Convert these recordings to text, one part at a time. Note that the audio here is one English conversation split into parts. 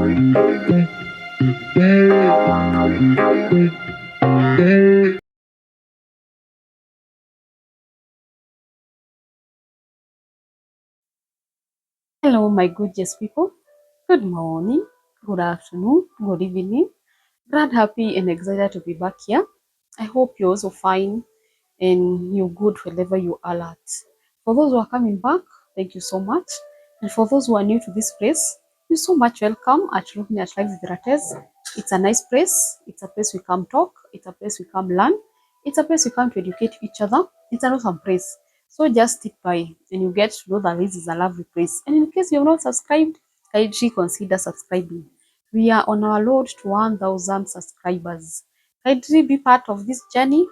Hello, my gorgeous people. Good morning, good afternoon, good evening. Glad, happy, and excited to be back here. I hope you're also fine and you're good wherever you are at. For those who are coming back, thank you so much. And for those who are new to this place, you're so much welcome at Looking at Life with Ratez. It's a nice place. It's a place we come talk. It's a place we come learn. It's a place we come to educate each other. It's an awesome place. So just stick by and you get to know that this is a lovely place. And in case you have not subscribed, kindly consider subscribing. We are on our road to 1,000 subscribers. Kindly be part of this journey.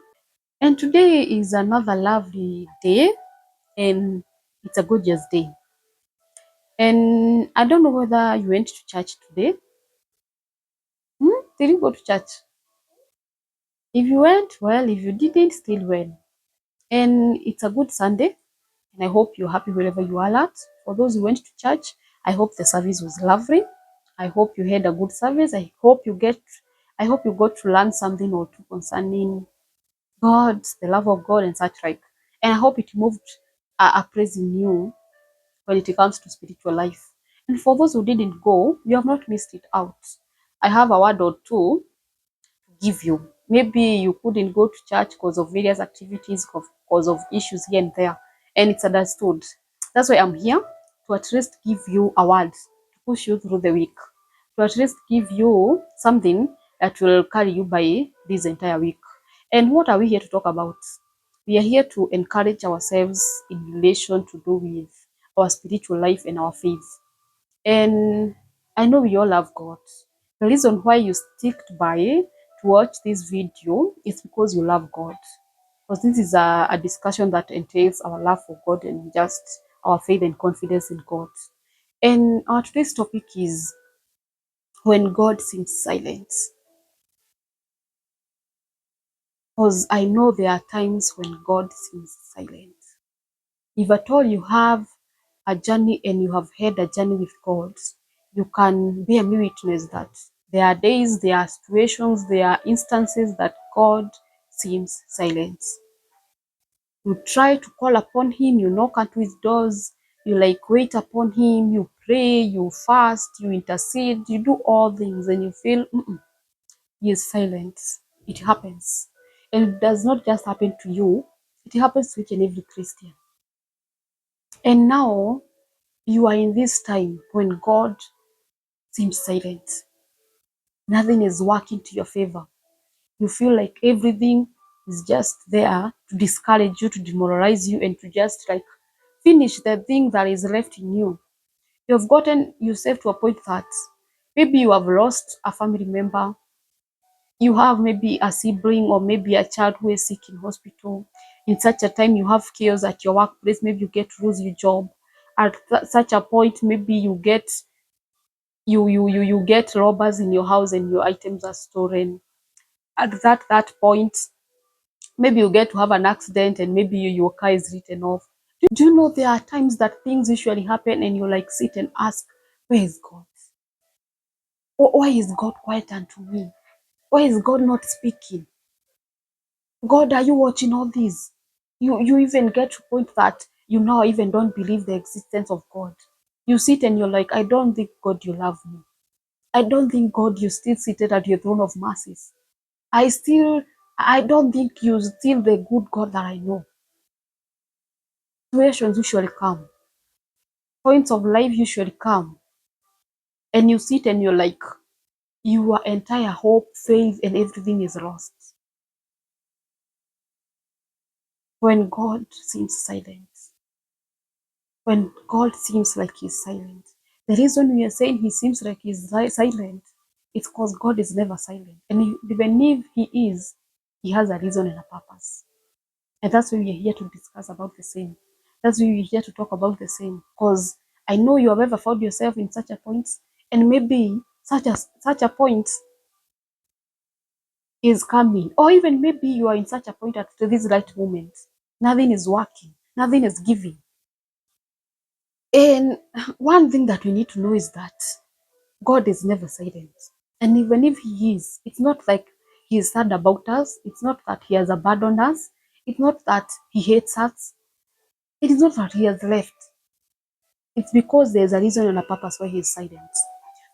And today is another lovely day and it's a gorgeous day. And I don't know whether you went to church today. Did you go to church? If you went, well. If you didn't, still well. And it's a good Sunday. And I hope you're happy wherever you are at. For those who went to church, I hope the service was lovely. I hope you had a good service. I hope you got to learn something or two concerning God, the love of God, and such like. And I hope it moved a praise in you when it comes to spiritual life. And for those who didn't go, you have not missed it out. I have a word or two give you. Maybe you couldn't go to church because of various activities, because of issues here and there, and it's understood. That's why I'm here to at least give you a word to push you through the week, to at least give you something that will carry you by this entire week. And what are we here to talk about? We are here to encourage ourselves in relation to do with our spiritual life and our faith. And I know we all love God. The reason why you sticked by to watch this video is because you love God. Because this is a discussion that entails our love for God and just our faith and confidence in God. And our today's topic is when God seems silent. Because I know there are times when God seems silent. If at all you have a journey and you have had a journey with God, you can bear me witness that there are days, there are situations, there are instances that God seems silent. You try to call upon Him, you knock at His doors, you like wait upon Him, you pray, you fast, you intercede, you do all things, and you feel He is silent. It happens. And it does not just happen to you, it happens to each and every Christian. And now you are in this time when God seems silent. Nothing is working to your favor. You feel like everything is just there to discourage you, to demoralize you, and to just like finish the thing that is left in you. You've gotten yourself to a point that maybe you have lost a family member, you have maybe a sibling or maybe a child who is sick in hospital. In such a time, you have chaos at your workplace, maybe you get to lose your job. At such a point, maybe you get you get robbers in your house and your items are stolen. At that point, maybe you get to have an accident and maybe your car is written off. Do you know there are times that things usually happen and you like sit and ask, where is God? Or why is God quiet unto me? Why is God not speaking? God, are you watching all this? You even get to point that you now even don't believe the existence of God. You sit and you're like, I don't think God you love me. I don't think God you still seated at your throne of mercies. I don't think you're still the good God that I know. Situations usually come. Points of life usually come. And you sit and you're like, your entire hope, faith, and everything is lost. When God seems silent. When God seems like He's silent. The reason we are saying He seems like He's silent, it's because God is never silent. And even if He is, He has a reason and a purpose. And that's why we are here to discuss about the same. That's why we're here to talk about the same. Because I know you have ever found yourself in such a point, and maybe such a point is coming. Or even maybe you are in such a point at this right moment. Nothing is working, nothing is giving. And one thing that we need to know is that God is never silent. And even if he is, it's not like he is sad about us. It's not that he has abandoned us. It's not that he hates us. It is not that he has left. It's because there's a reason and a purpose why he is silent.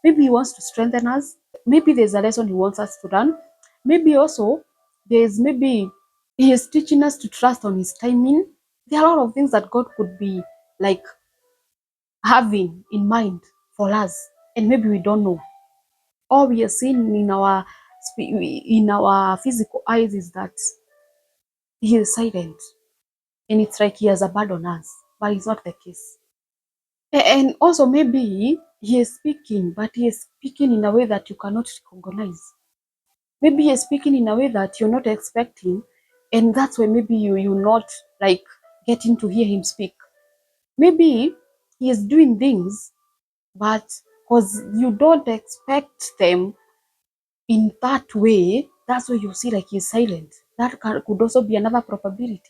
Maybe he wants to strengthen us. Maybe there's a lesson he wants us to learn. Maybe also maybe he is teaching us to trust on his timing. There are a lot of things that God could be like having in mind for us, and maybe we don't know. All we are seeing in our physical eyes is that he is silent, and it's like he has abandoned us, but it's not the case. And also maybe he is speaking, but he is speaking in a way that you cannot recognize. Maybe he is speaking in a way that you're not expecting, and that's why maybe you not like getting to hear him speak. Maybe he is doing things, but because you don't expect them in that way, that's why you see like he's silent. Could also be another probability.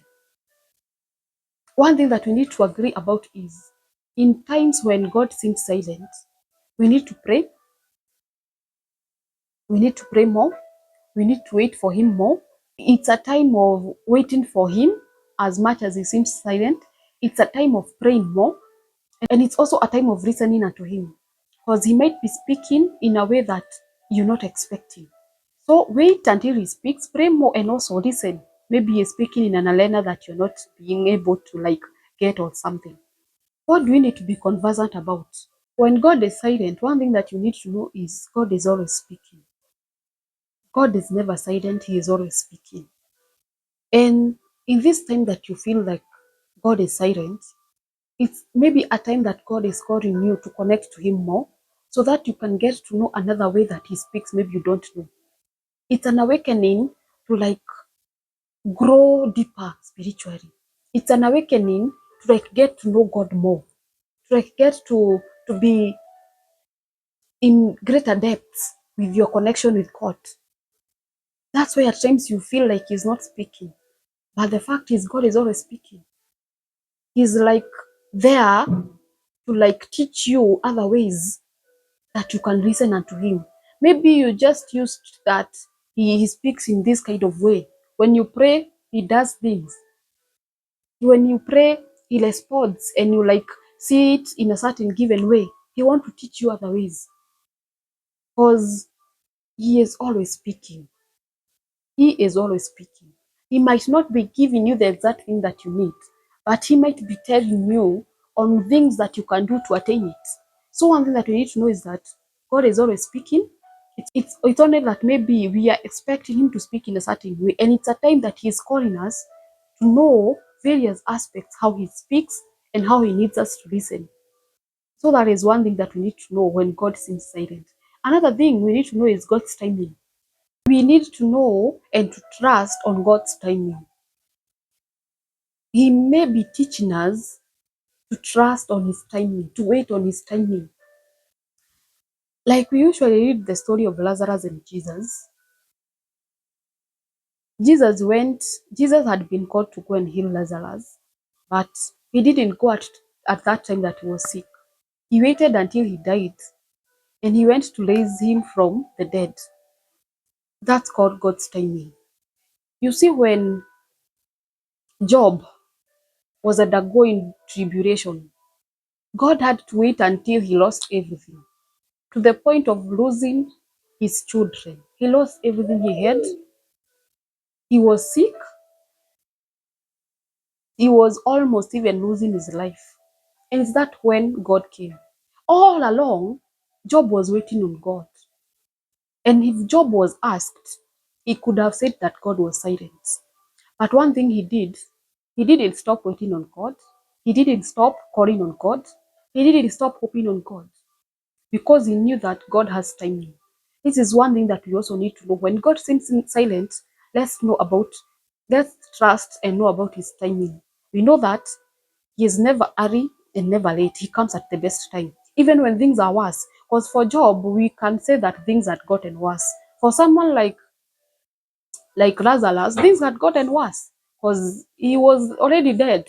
One thing that we need to agree about is in times when God seems silent, we need to pray. We need to pray more. We need to wait for him more. It's a time of waiting for him as much as he seems silent. It's a time of praying more. And it's also a time of listening unto him. Because he might be speaking in a way that you're not expecting. So wait until he speaks, pray more, and also listen. Maybe he's speaking in an arena that you're not being able to like get or something. What do we need to be conversant about? When God is silent, one thing that you need to know is God is always speaking. God is never silent, he is always speaking. And in this time that you feel like God is silent, it's maybe a time that God is calling you to connect to him more so that you can get to know another way that he speaks, maybe you don't know. It's an awakening to like grow deeper spiritually. It's an awakening to like get to know God more, to like get to be in greater depths with your connection with God. That's why at times you feel like he's not speaking. But the fact is God is always speaking. He's like there to like teach you other ways that you can listen unto him. Maybe you just used that he speaks in this kind of way. When you pray, he does things. When you pray, he responds and you like see it in a certain given way. He wants to teach you other ways because he is always speaking. He is always speaking. He might not be giving you the exact thing that you need, but he might be telling you on things that you can do to attain it. So one thing that we need to know is that God is always speaking. It's only that maybe we are expecting him to speak in a certain way, and it's a time that he is calling us to know various aspects how he speaks and how he needs us to listen. So that is one thing that we need to know when God seems silent. Another thing we need to know is God's timing. We need to know and to trust on God's timing. He may be teaching us to trust on his timing, to wait on his timing. Like we usually read the story of Lazarus and Jesus. Jesus had been called to go and heal Lazarus, but he didn't go at that time that he was sick. He waited until he died and he went to raise him from the dead. That's called God's timing. You see, when Job was undergoing tribulation, God had to wait until he lost everything, to the point of losing his children. He lost everything he had. He was sick. He was almost even losing his life. And it's that when God came. All along, Job was waiting on God. And if Job was asked, he could have said that God was silent. But one thing he didn't stop waiting on God. He didn't stop calling on God. He didn't stop hoping on God because he knew that God has timing. This is one thing that we also need to know. When God seems silent, let's trust and know about his timing. We know that he is never early and never late. He comes at the best time, even when things are worse. Because for Job, we can say that things had gotten worse. For someone like Lazarus, things had gotten worse because he was already dead.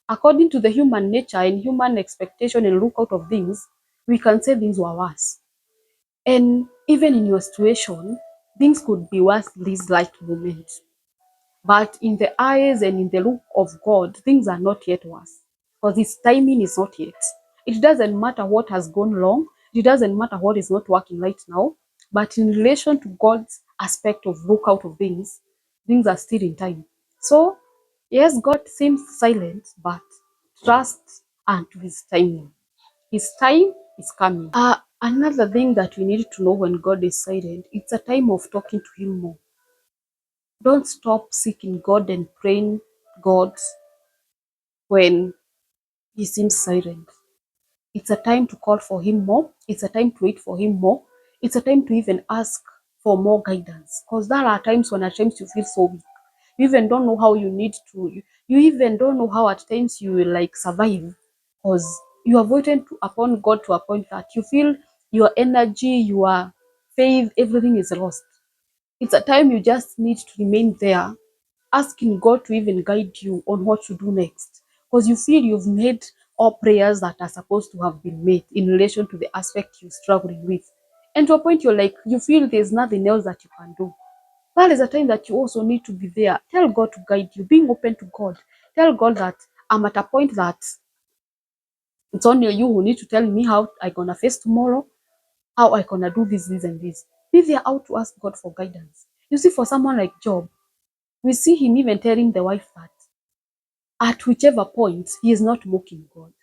According to the human nature and human expectation and look out of things, we can say things were worse. And even in your situation, things could be worse this light moment. But in the eyes and in the look of God, things are not yet worse because His timing is not yet. It doesn't matter what has gone wrong, it doesn't matter what is not working right now, but in relation to God's aspect of look out of things, things are still in time. So, yes, God seems silent, but trust unto His timing. His time is coming. Another thing that we need to know when God is silent, it's a time of talking to Him more. Don't stop seeking God and praying God when He seems silent. It's a time to call for Him more. It's a time to wait for Him more. It's a time to even ask for more guidance. Because there are times when at times you feel so weak. You even don't know how you need to, you even don't know how at times you will like survive. Because you have waited upon God to a point that you feel your energy, your faith, everything is lost. It's a time you just need to remain there, asking God to even guide you on what to do next. Because you feel you've made all prayers that are supposed to have been made in relation to the aspect you're struggling with. And to a point you're like, you feel there's nothing else that you can do. That is a time that you also need to be there. Tell God to guide you, being open to God. Tell God that I'm at a point that it's only you who need to tell me how I'm gonna face tomorrow, how I gonna do this, and this. Be there out to ask God for guidance. You see, for someone like Job, we see him even telling the wife that at whichever point he is not mocking God.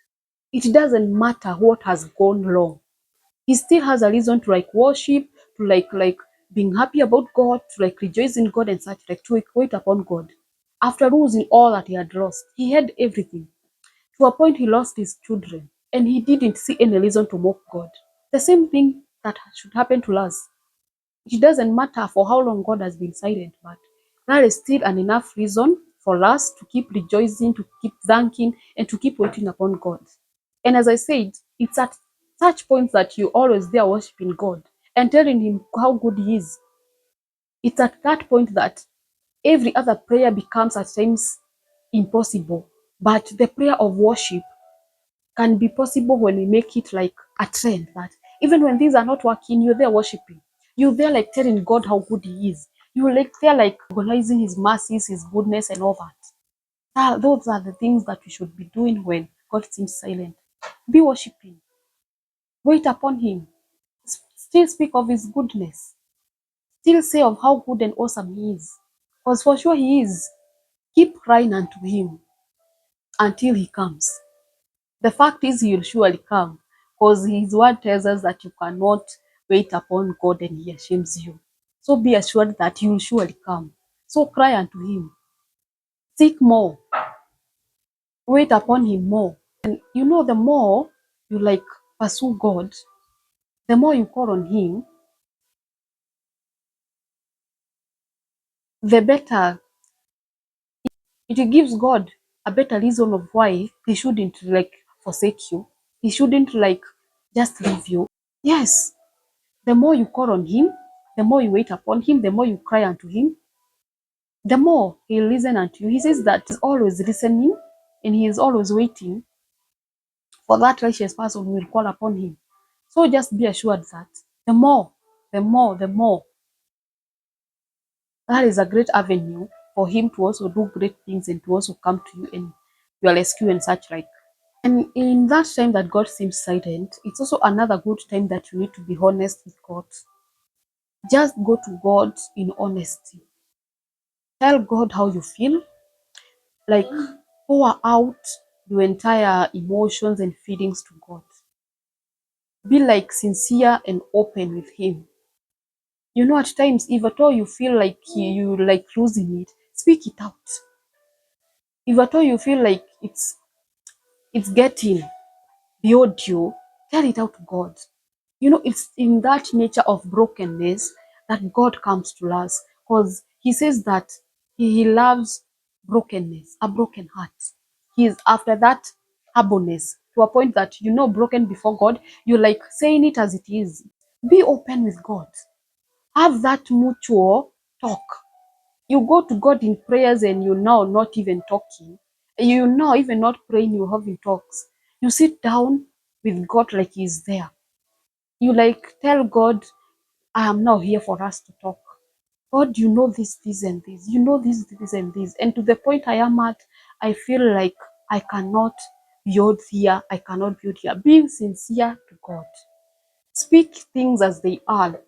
It doesn't matter what has gone wrong. He still has a reason to like worship, to like being happy about God, to like rejoice in God and such, like to wait upon God. After losing all that he had lost, he had everything. To a point he lost his children, and he didn't see any reason to mock God. The same thing that should happen to us. It doesn't matter for how long God has been silent, but that is still an enough reason for us to keep rejoicing, to keep thanking, and to keep waiting upon God. And as I said, it's at such points that you always there worshiping God and telling Him how good He is. It's at that point that every other prayer becomes at times impossible. But the prayer of worship can be possible when we make it like a trend that even when things are not working, you're there worshiping. You're there like telling God how good He is. You're like there like recognizing His mercies, His goodness, and all that. Those are the things that we should be doing when God seems silent. Be worshiping. Wait upon Him. Still speak of His goodness. Still say of how good and awesome He is. Because for sure He is. Keep crying unto Him until He comes. The fact is, He will surely come, because His word tells us that you cannot wait upon God and He ashames you. So be assured that He will surely come. So cry unto Him, seek more, wait upon Him more. And you know, the more you like pursue God, the more you call on Him, the better it gives God a better reason of why He shouldn't like forsake you. He shouldn't like just leave you. Yes, the more you call on Him, the more you wait upon Him, the more you cry unto Him, the more He'll listen unto you. He says that He's always listening and He is always waiting for that righteous person who will call upon Him. So just be assured that the more, that is a great avenue for Him to also do great things and to also come to you and your rescue and such like. And in that time that God seems silent, it's also another good time that you need to be honest with God. Just go to God in honesty. Tell God how you feel, like pour out your entire emotions and feelings to God. Be like sincere and open with Him. You know, at times, if at all you feel like you like losing it, speak it out. If at all you feel like it's getting beyond you, tell it out to God. You know, it's in that nature of brokenness that God comes to us, because He says that He loves brokenness, a broken heart. He is after that humbleness to a point that you know broken before God, you're like saying it as it is. Be open with God. Have that mutual talk. You go to God in prayers and you're now not even talking. You're now even not praying, you're having talks. You sit down with God like He's there. You like tell God, I am now here for us to talk. God, you know this, and this. You know this, and this. And to the point I am at, I feel like I cannot build here. I cannot build here. Being sincere to God. Speak things as they are.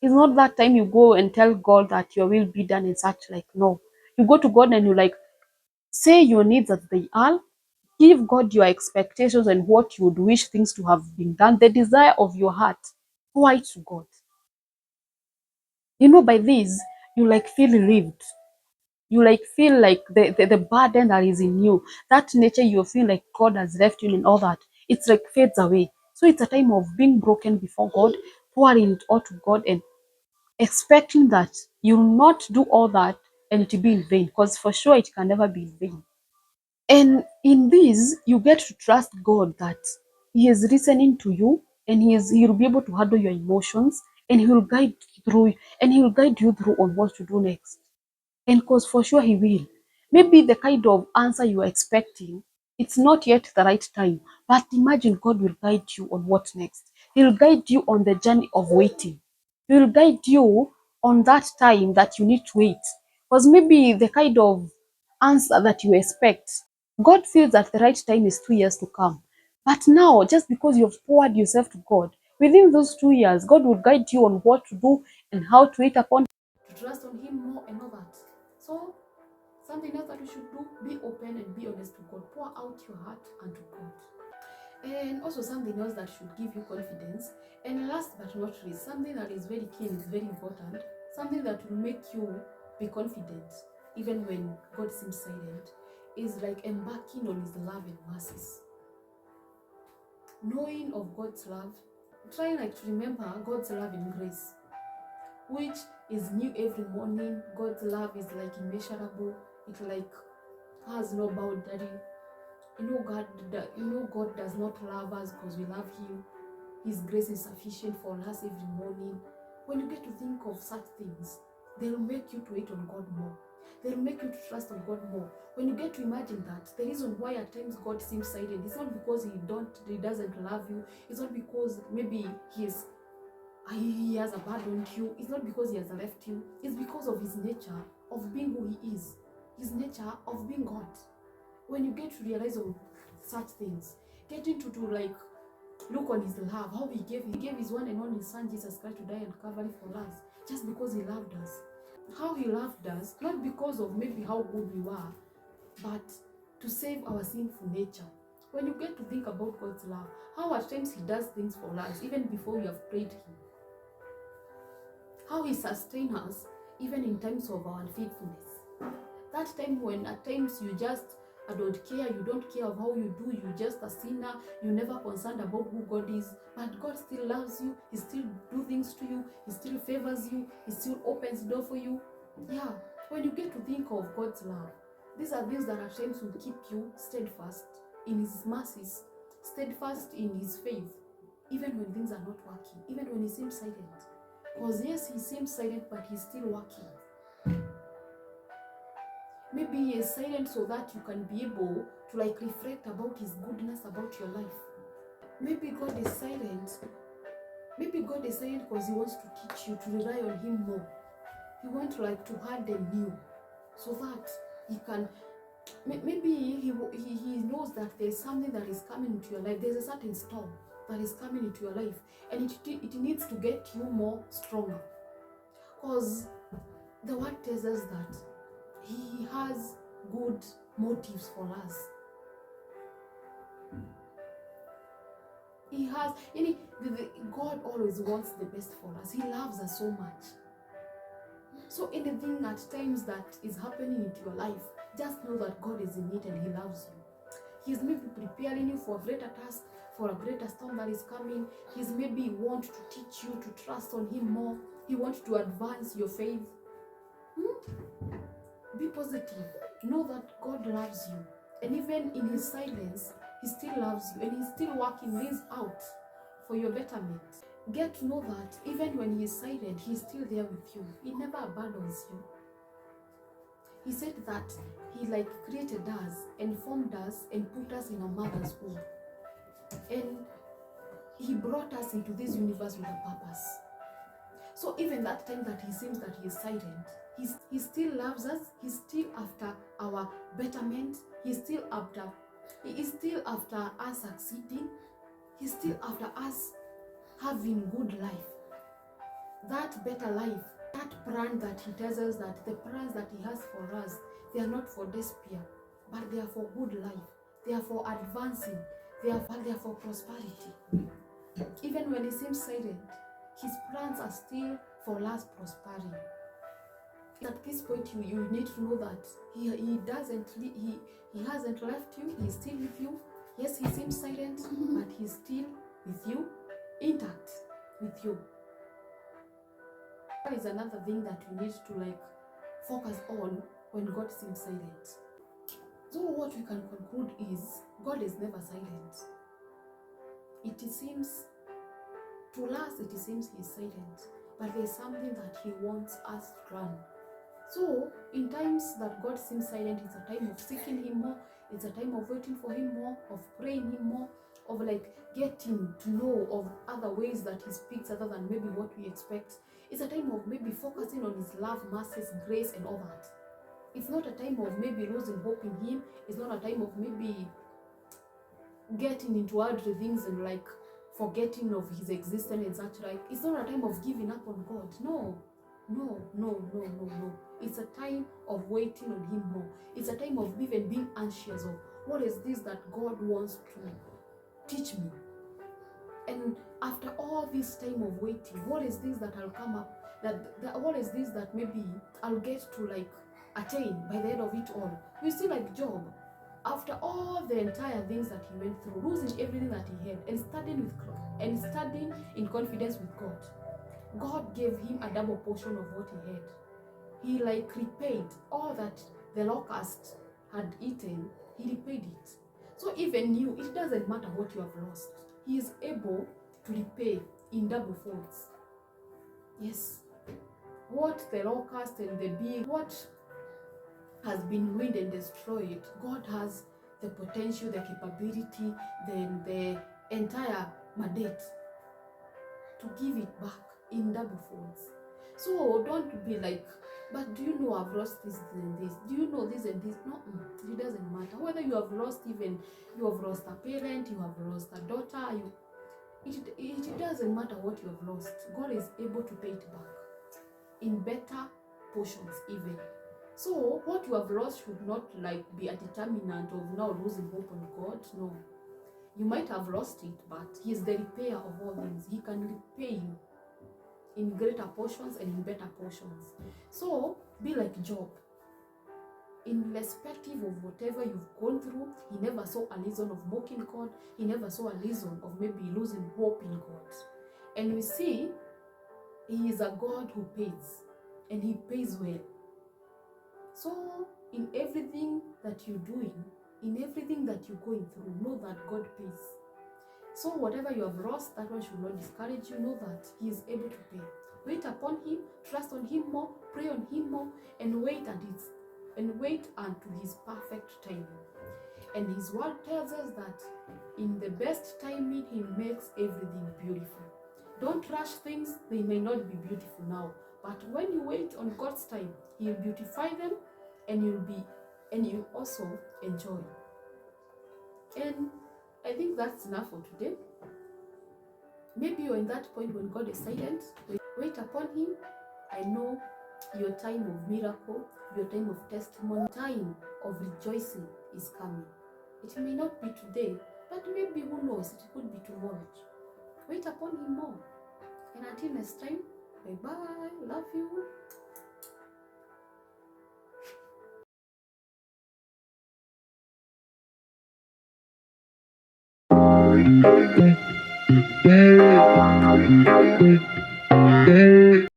It's not that time you go and tell God that your will be done and such, like, no. You go to God and you like say your needs as they are. Give God your expectations and what you would wish things to have been done, the desire of your heart. Why to God? By this, you like feel relieved. You like feel like the burden that is in you, that nature you feel like God has left you and all that, it's like fades away. So it's a time of being broken before God, pouring it all to God and expecting that you will not do all that and it will be in vain, because for sure it can never be in vain. And in this, you get to trust God that He is listening to you and He will be able to handle your emotions and He will guide you through on what to do next. And because for sure He will. Maybe the kind of answer you are expecting, it's not yet the right time. But imagine God will guide you on what next. He will guide you on the journey of waiting. He will guide you on that time that you need to wait. Because maybe the kind of answer that you expect, God feels that the right time is 2 years to come. But now, just because you've poured yourself to God, within those 2 years, God will guide you on what to do and how to wait upon, to trust on Him more and all that. So, something else that you should do, be open and be honest to God. Pour out your heart unto God. And also something else that should give you confidence. And last but not least, something that is very key and is very important, something that will make you be confident even when God seems silent, is like embarking on His love and mercies. Knowing of God's love, try like to remember God's love and grace, which is new every morning. God's love is like immeasurable. It like has no boundary. God does not love us because we love Him. His grace is sufficient for us every morning. When you get to think of such things, they'll make you to wait on God more. They'll make you to trust on God more. When you get to imagine that, the reason why at times God seems silent, it's not because He doesn't love you. It's not because maybe He has abandoned you. It's not because He has left you. It's because of His nature of being who He is. His nature of being God. When you get to realize of such things, getting to like look on His love, how He gave His one and only Son Jesus Christ to die on Calvary for us, just because He loved us. How He loved us, not because of maybe how good we were, but to save our sinful nature. When you get to think about God's love, how at times He does things for us even before we have prayed Him, how He sustains us even in times of our unfaithfulness. That time when at times you just don't care, you don't care of how you do, you just a sinner, you never concerned about who God is, but God still loves you, He still do things to you, He still favors you, He still opens door for you. Yeah, when you get to think of God's love, these are things that at times will keep you steadfast in His mercies, steadfast in His faith, even when things are not working, even when He seems silent. Because yes, He seems silent, but He's still working. Maybe He is silent so that you can be able to like reflect about His goodness about your life. Maybe God is silent. Maybe God is silent because He wants to teach you to rely on Him more. He wants like to harden you so that He can. Maybe he knows that there's something that is coming into your life. There's a certain storm that is coming into your life, and it needs to get you more stronger. Because the word tells us that He has good motives for us. He has, God always wants the best for us. He loves us so much. So anything at times that is happening into your life, just know that God is in it and He loves you. He's maybe preparing you for a greater task, for a greater storm that is coming. He's maybe want to teach you to trust on Him more. He wants to advance your faith. Be positive. Know that God loves you. And even in His silence, He still loves you. And He's still working things out for your betterment. Get to know that even when He is silent, He's still there with you. He never abandons you. He said that He like created us and formed us and put us in a mother's womb. And He brought us into this universe with a purpose. So even that time that he seems that he is silent, he still loves us. He's still after our betterment. He is still after us succeeding. He's still after us having good life, that better life, that plan that he tells us that the plans that he has for us, they are not for despair, but they are for good life. They are for advancing. They are for prosperity. Even when he seems silent, his plans are still for us prospering. At this point, you need to know that he hasn't left you. He's still with you. Yes, he seems silent, but he's still with you, intact with you. That is another thing that we need to focus on when God seems silent. So what we can conclude is God is never silent. It seems to us, he is silent, but there is something that he wants us to learn. So in times that God seems silent, it's a time of seeking him more. It's a time of waiting for him more, of praying him more, of getting to know of other ways that he speaks other than maybe what we expect. It's a time of maybe focusing on his love, mercy, grace, and all that. It's not a time of maybe losing hope in him. It's not a time of maybe getting into other things and forgetting of his existence and such like. It's not a time of giving up on God. No. It's a time of waiting on him more. It's a time of even being anxious of what is this that God wants to teach me. And after all this time of waiting, what is this that I'll come up, what is this that maybe I'll get to attain by the end of it all? You see, like Job, after all the entire things that he went through, losing everything that he had, and studying in confidence with God gave him a double portion of what he had. He repaid all that the locust had eaten. He repaid it. So even you, it doesn't matter what you have lost. He is able to repay in double folds. Yes. What the locust and the bee, what has been ruined and destroyed, God has the potential, the capability, then the entire mandate to give it back in double folds. So don't be but do you know I've lost this and this? Do you know this and this? No, it doesn't matter. Whether you have lost you have lost a parent, you have lost a daughter, it doesn't matter what you have lost. God is able to pay it back in better portions even. So what you have lost should not be a determinant of now losing hope on God. No. You might have lost it, but he is the repair of all things. He can repay you in greater portions and in better portions. So be like Job. Irrespective of whatever you've gone through, he never saw a reason of mocking God. He never saw a reason of maybe losing hope in God. And we see he is a God who pays, and he pays well. So in everything that you're doing, in everything that you're going through, know that God pays. So whatever you have lost, that one should not discourage you. Know that he is able to pay. Wait upon him, trust on him more, pray on him more, and wait unto his perfect timing. And his word tells us that in the best timing, he makes everything beautiful. Don't rush things, they may not be beautiful now, but when you wait on God's time, he'll beautify them, and you'll also enjoy. And I think that's enough for today. Maybe you're in that point when God is silent. Wait upon him. I know your time of miracle, your time of testimony, time of rejoicing is coming. It may not be today, but maybe, who knows, it could be tomorrow. Wait upon him more. And until next time, bye-bye. Love you.